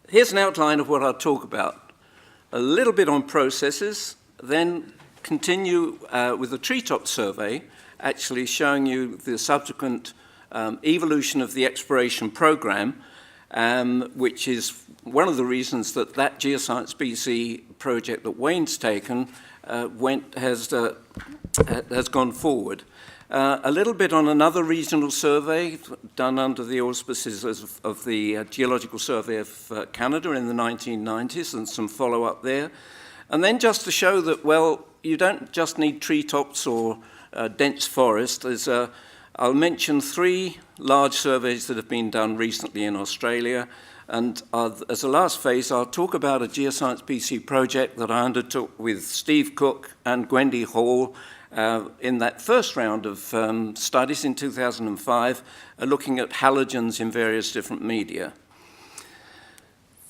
here's an outline of what I'll talk about. A little bit on processes, then continue with the treetop survey, actually showing you the subsequent evolution of the exploration program, which is one of the reasons that that Geoscience BC project that Wayne's taken has gone forward. A little bit on another regional survey done under the auspices of the Geological Survey of Canada in the 1990s, and some follow-up there. And then just to show that, well, you don't just need treetops or dense forest. I'll mention 3 large surveys that have been done recently in Australia. And as a last phase, I'll talk about a Geoscience BC project that I undertook with Steve Cook and Gwendy Hall in that first round of studies in 2005, looking at halogens in various different media.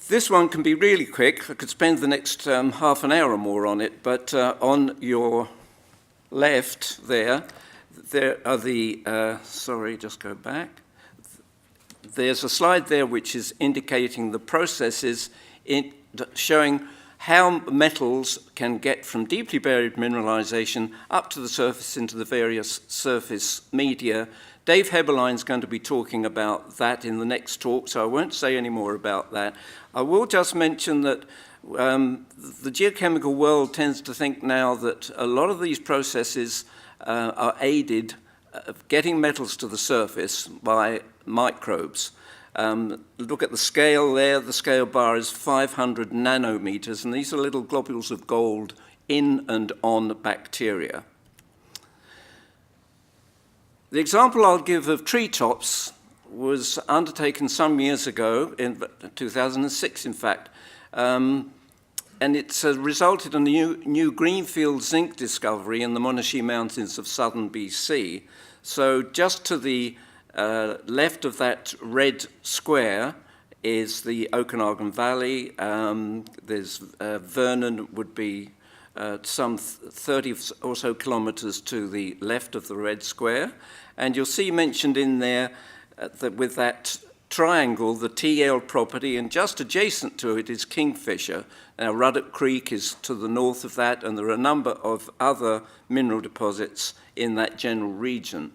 This one can be really quick. I could spend the next half an hour or more on it, but on your left there are the, sorry, just go back. There's a slide there which is indicating the processes showing how metals can get from deeply buried mineralization up to the surface into the various surface media. Dave Heberlein's going to be talking about that in the next talk, so I won't say any more about that. I will just mention that the geochemical world tends to think now that a lot of these processes are aided getting metals to the surface by microbes. Look at the scale there. The scale bar is 500 nanometers, and these are little globules of gold in and on bacteria. The example I'll give of treetops was undertaken some years ago, in 2006 in fact, and it's resulted in a new Greenfields zinc discovery in the Monashee Mountains of southern BC. So just to the left of that red square is the Okanagan Valley. There's Vernon would be some 30 or so kilometers to the left of the red square. And you'll see mentioned in there that with that triangle, the TL property, and just adjacent to it is Kingfisher. Now, Ruddock Creek is to the north of that, and there are a number of other mineral deposits in that general region.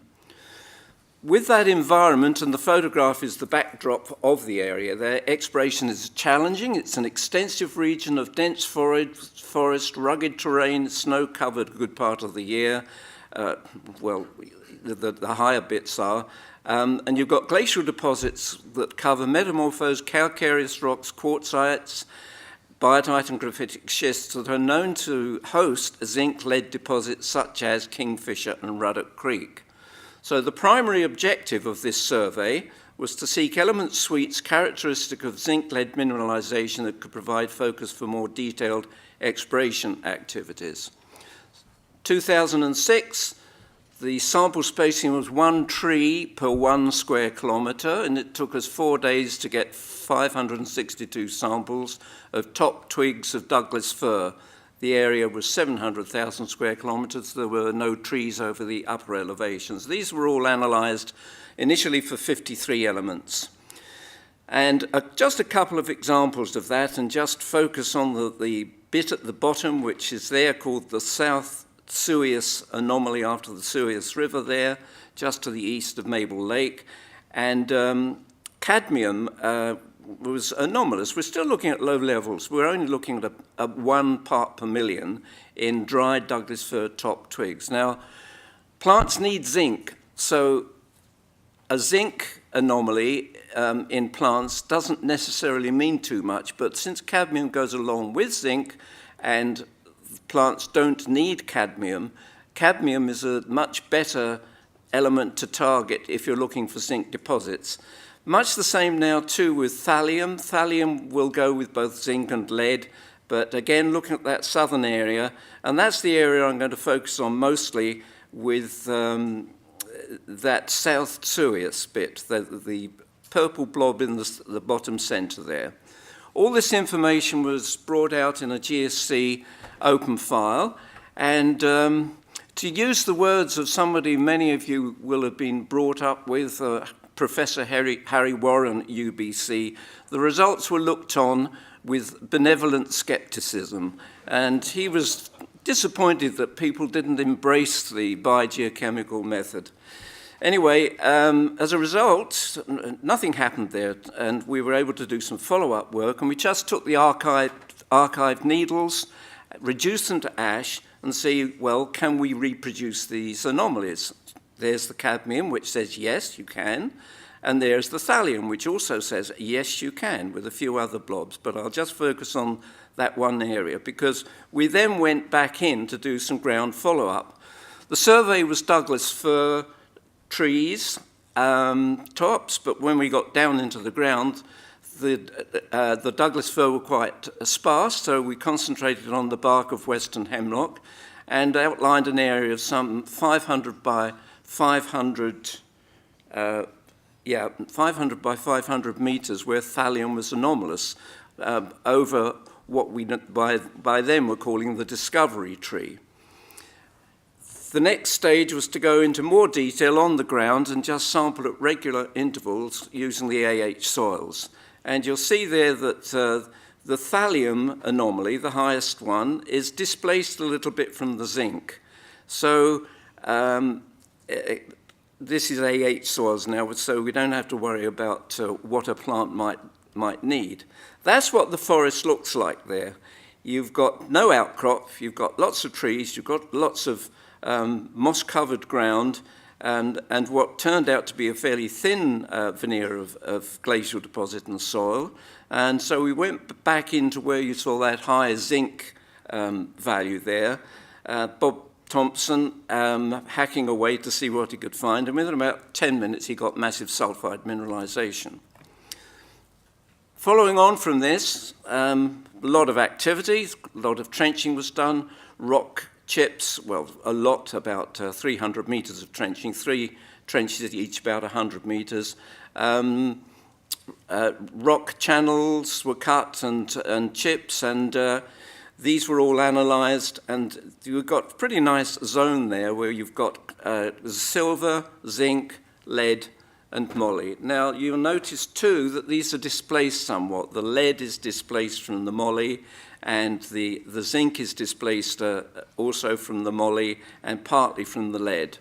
With that environment, and the photograph is the backdrop of the area there, exploration is challenging. It's an extensive region of dense forest, rugged terrain, snow-covered a good part of the year. Well, the higher bits are. And you've got glacial deposits that cover metamorphosed calcareous rocks, quartzites, biotite and graphitic schists that are known to host zinc-lead deposits such as Kingfisher and Ruddock Creek. So the primary objective of this survey was to seek element suites characteristic of zinc-lead mineralization that could provide focus for more detailed exploration activities. 2006, the sample spacing was 1 tree per 1 square kilometre, and it took us 4 days to get 562 samples of top twigs of Douglas fir. The area was 700,000 square kilometres. There were no trees over the upper elevations. These were all analysed initially for 53 elements. And just a couple of examples of that, and just focus on the bit at the bottom, which is there called the South Suious anomaly after the Suious River there, just to the east of Mabel Lake. And cadmium was anomalous. We're still looking at low levels. We're only looking at 1 part per million in dried Douglas fir top twigs. Now, plants need zinc, so a zinc anomaly in plants doesn't necessarily mean too much, but since cadmium goes along with zinc and plants don't need cadmium, cadmium is a much better element to target if you're looking for zinc deposits. Much the same now too with thallium. Thallium will go with both zinc and lead, but again looking at that southern area, and that's the area I'm going to focus on mostly with that South Suious bit, the purple blob in the bottom centre there. All this information was brought out in a GSC open file, and to use the words of somebody many of you will have been brought up with, Professor Harry Warren at UBC, the results were looked on with benevolent skepticism, and he was disappointed that people didn't embrace the biogeochemical method. Anyway, as a result, nothing happened there, and we were able to do some follow-up work, and we just took the archived needles, reduced them to ash, and see, well, can we reproduce these anomalies? There's the cadmium, which says, yes, you can. And there's the thallium, which also says, yes, you can, with a few other blobs. But I'll just focus on that one area, because we then went back in to do some ground follow-up. The survey was Douglas fir trees, tops, but when we got down into the ground, the Douglas fir were quite sparse, so we concentrated on the bark of western hemlock and outlined an area of some 500 by 500 by 500 meters where thallium was anomalous over what we by then were calling the discovery tree. The next stage was to go into more detail on the ground and just sample at regular intervals using the AH soils. And you'll see there that the thallium anomaly, the highest one, is displaced a little bit from the zinc. So this is AH soils now, so we don't have to worry about what a plant might need. That's what the forest looks like there. You've got no outcrop, you've got lots of trees, you've got lots of moss-covered ground, and what turned out to be a fairly thin veneer of glacial deposit and soil. And so we went back into where you saw that high zinc value there. Bob Thompson hacking away to see what he could find, and within about 10 minutes he got massive sulphide mineralization. Following on from this, a lot of activity, a lot of trenching was done, rock chips, well, a lot, about 300 meters of trenching, 3 trenches each about 100 meters. Rock channels were cut and chips, and these were all analyzed, and you've got a pretty nice zone there where you've got silver, zinc, lead, and moly. Now, you'll notice, too, that these are displaced somewhat. The lead is displaced from the moly, and the zinc is displaced also from the moly and partly from the lead.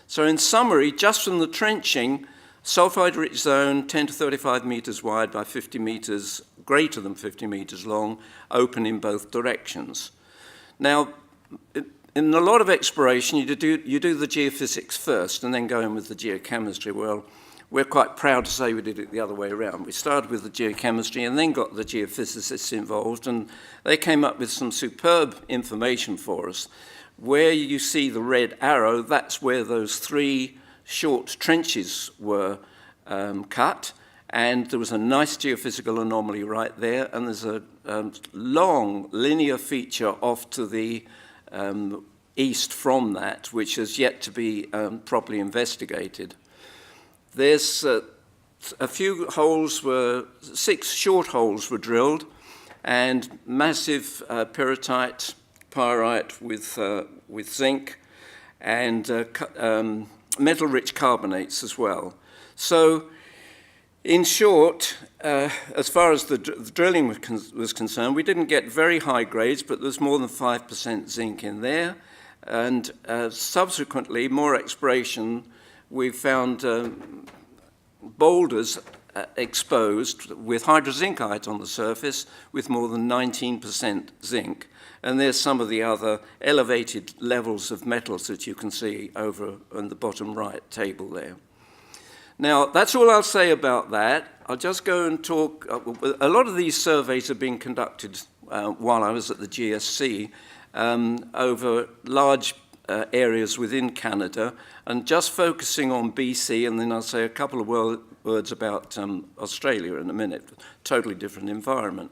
So in summary, just from the trenching, sulphide-rich zone, 10 to 35 meters wide by 50 meters, greater than 50 meters long, open in both directions. Now, in a lot of exploration, you do the geophysics first and then go in with the geochemistry. Well, we're quite proud to say we did it the other way around. We started with the geochemistry and then got the geophysicists involved, and they came up with some superb information for us. Where you see the red arrow, that's where those 3 short trenches were cut, and there was a nice geophysical anomaly right there, and there's a long linear feature off to the east from that, which has yet to be properly investigated. There's a few holes 6 short holes were drilled, and massive pyrrhotite, pyrite with zinc, and metal-rich carbonates as well. So, in short, as far as the drilling was concerned, we didn't get very high grades, but there's more than 5% zinc in there. And subsequently, more exploration, we found boulders exposed with hydrozincite on the surface with more than 19% zinc. And there's some of the other elevated levels of metals that you can see over on the bottom right table there. Now, that's all I'll say about that. I'll just go and talk. A lot of these surveys are being conducted while I was at the GSC over large areas within Canada, and just focusing on BC, and then I'll say a couple of words about Australia in a minute. Totally different environment.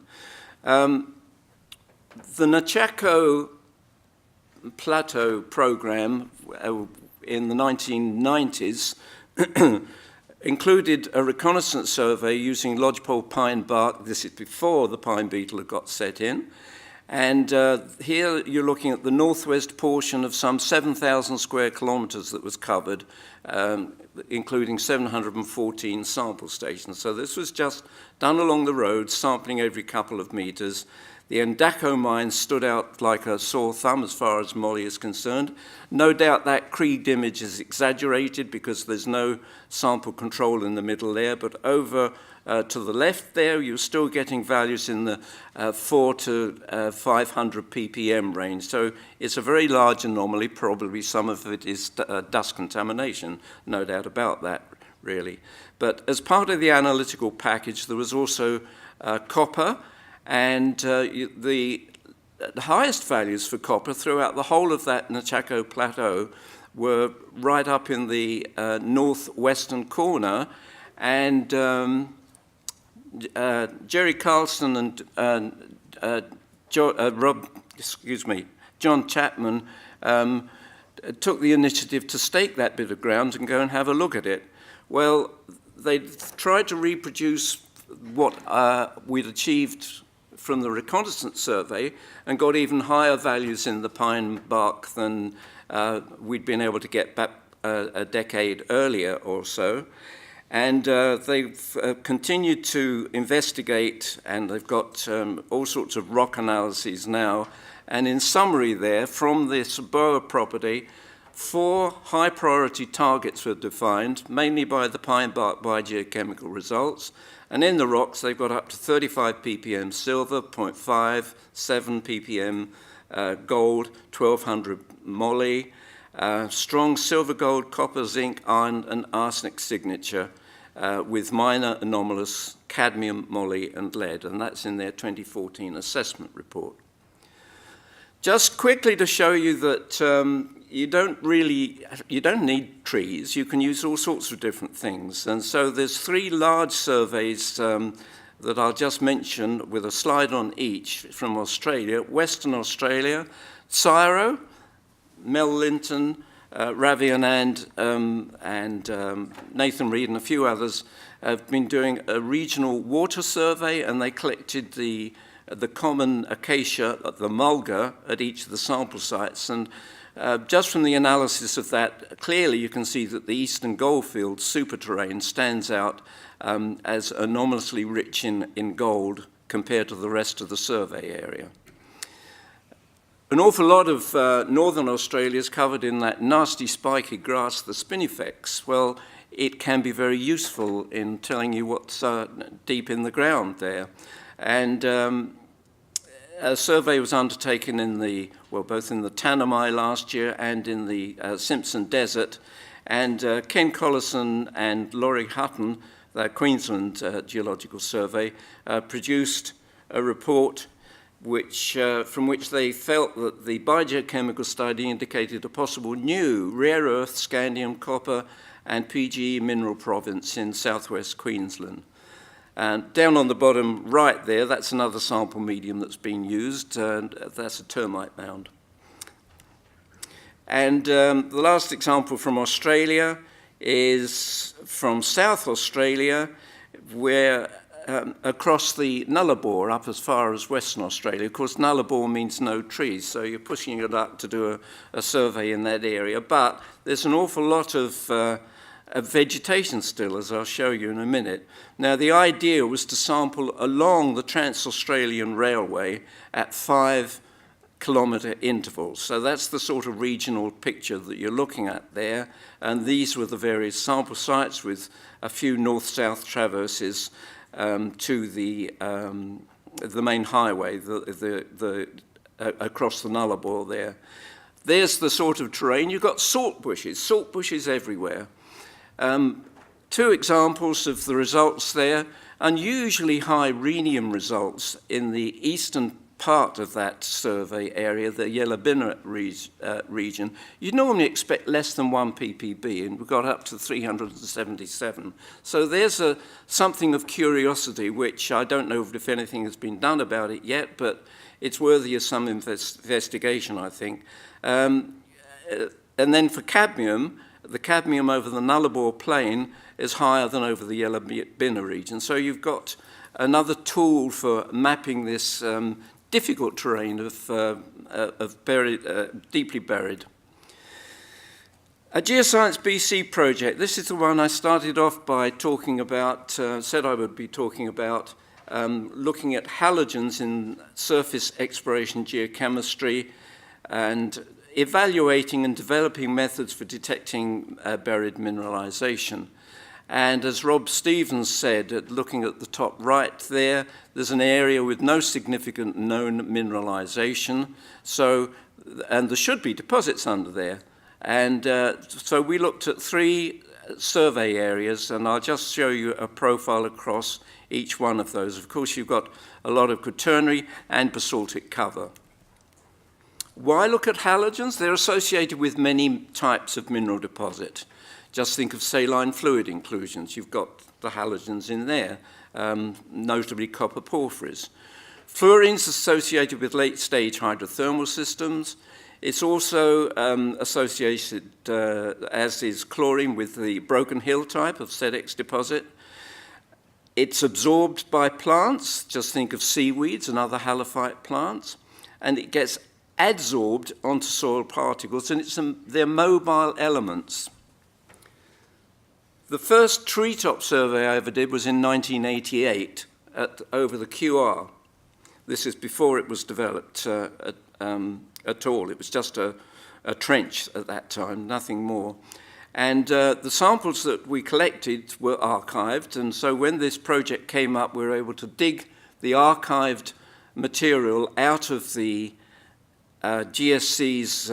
The Nechako Plateau program in the 1990s included a reconnaissance survey using lodgepole pine bark. This is before the pine beetle had got set in. And here you're looking at the northwest portion of some 7,000 square kilometres that was covered, including 714 sample stations. So this was just done along the road, sampling every couple of metres. The Nechako mine stood out like a sore thumb as far as moly is concerned. No doubt that Krieg image is exaggerated because there's no sample control in the middle there, but over to the left there, you're still getting values in the 4 to 500 ppm range. So it's a very large anomaly. Probably some of it is dust contamination, no doubt about that, really. But as part of the analytical package, there was also copper, and the highest values for copper throughout the whole of that Nechako Plateau were right up in the northwestern corner, and Jerry Carlson and John Chapman took the initiative to stake that bit of ground and go and have a look at it. Well, they tried to reproduce what we'd achieved from the reconnaissance survey and got even higher values in the pine bark than we'd been able to get back a decade earlier or so. And they've continued to investigate, and they've got all sorts of rock analyses now. And in summary there, from this Boa property, 4 high-priority targets were defined, mainly by the pine bark biogeochemical results. And in the rocks, they've got up to 35 ppm silver, 0.5, 7 ppm gold, 1200 moly, strong silver, gold, copper, zinc, iron, and arsenic signature with minor anomalous cadmium, moly, and lead. And that's in their 2014 assessment report. Just quickly to show you that you don't need trees. You can use all sorts of different things. And so there's 3 large surveys that I'll just mention with a slide on each from Australia. Western Australia, CSIRO, Mel Linton, Ravi Anand, and Nathan Reed and a few others have been doing a regional water survey, and they collected the common acacia, the Mulga, at each of the sample sites. And just from the analysis of that, clearly you can see that the Eastern Goldfields superterrane stands out as anomalously rich in gold compared to the rest of the survey area. An awful lot of northern Australia is covered in that nasty spiky grass, the Spinifex. Well, it can be very useful in telling you what's deep in the ground there. And a survey was undertaken in both in the Tanami last year and in the Simpson Desert. And Ken Collison and Laurie Hutton, the Queensland Geological Survey, produced a report from which they felt that the biogeochemical study indicated a possible new rare earth, scandium, copper, and PGE mineral province in southwest Queensland. And down on the bottom right there, that's another sample medium that's been used, and that's a termite mound. And the last example from Australia is from South Australia, where across the Nullarbor up as far as Western Australia. Of course, Nullarbor means no trees, so you're pushing it up to do a survey in that area. But there's an awful lot of vegetation still, as I'll show you in a minute. Now, the idea was to sample along the Trans-Australian Railway at 5-kilometre intervals. So that's the sort of regional picture that you're looking at there. And these were the various sample sites with a few north-south traverses to the main highway, across the Nullarbor there. There's the sort of terrain. You've got salt bushes everywhere. 2 examples of the results there. Unusually high rhenium results in the eastern part of that survey area, the Yilgarn region. You'd normally expect less than 1 ppb, and we got up to 377. So there's something of curiosity, which I don't know if anything has been done about it yet, but it's worthy of some investigation, I think. And then for cadmium, the cadmium over the Nullarbor plain is higher than over the Yilgarn region. So you've got another tool for mapping this difficult terrain of buried, deeply buried. A Geoscience BC project, this is the one I started off by talking about, said I would be talking about, looking at halogens in surface exploration geochemistry and evaluating and developing methods for detecting buried mineralization. And as Rob Stevens said, looking at the top right there, there's an area with no significant known mineralization, and there should be deposits under there. And so we looked at 3 survey areas, and I'll just show you a profile across each one of those. Of course, you've got a lot of quaternary and basaltic cover. Why look at halogens? They're associated with many types of mineral deposit. Just think of saline fluid inclusions. You've got the halogens in there, notably copper porphyries. Fluorine's associated with late-stage hydrothermal systems. It's also associated, as is chlorine, with the Broken Hill type of SEDEX deposit. It's absorbed by plants. Just think of seaweeds and other halophyte plants. And it gets adsorbed onto soil particles, and they're mobile elements. The first treetop survey I ever did was in 1988 over the QR. This is before it was developed at all. It was just a trench at that time, nothing more. And the samples that we collected were archived, and so when this project came up, we were able to dig the archived material out of the GSC's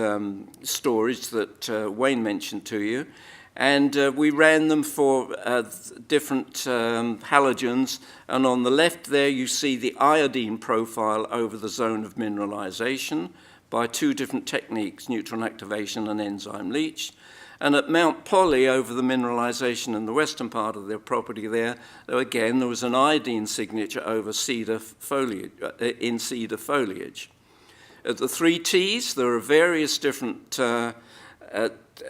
storage that Wayne mentioned to you, and we ran them for different halogens, and on the left there you see the iodine profile over the zone of mineralization by 2 different techniques, neutron activation and enzyme leach. And at Mount Polly, over the mineralization in the western part of their property there, again, there was an iodine signature over cedar foliage, in cedar foliage. At the 3 Ts, there are various different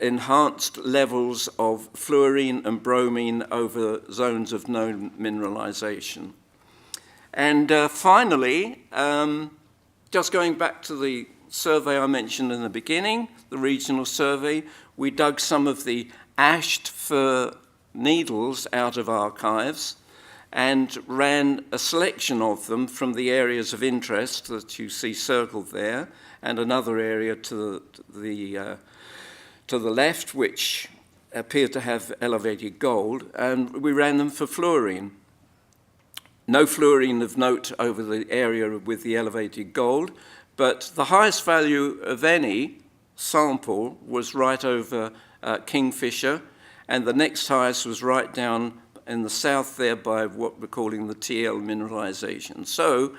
enhanced levels of fluorine and bromine over zones of known mineralization. And finally, just going back to the survey I mentioned in the beginning, the regional survey, we dug some of the ashed fir needles out of archives and ran a selection of them from the areas of interest that you see circled there, and another area to the left, which appeared to have elevated gold, and we ran them for fluorine. No fluorine of note over the area with the elevated gold, but the highest value of any sample was right over Kingfisher, and the next highest was right down in the south there by what we're calling the TL mineralization. So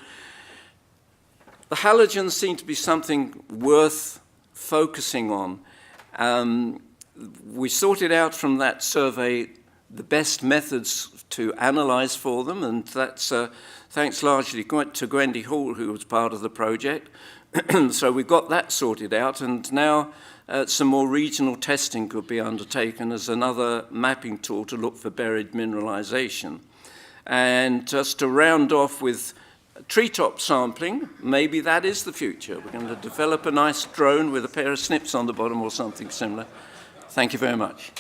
the halogens seem to be something worth focusing on. We sorted out from that survey the best methods to analyze for them, and that's thanks largely to Gwendy Hall, who was part of the project. So we got that sorted out, and now some more regional testing could be undertaken as another mapping tool to look for buried mineralization. And just to round off with treetop sampling, maybe that is the future. We're going to develop a nice drone with a pair of snips on the bottom or something similar. Thank you very much.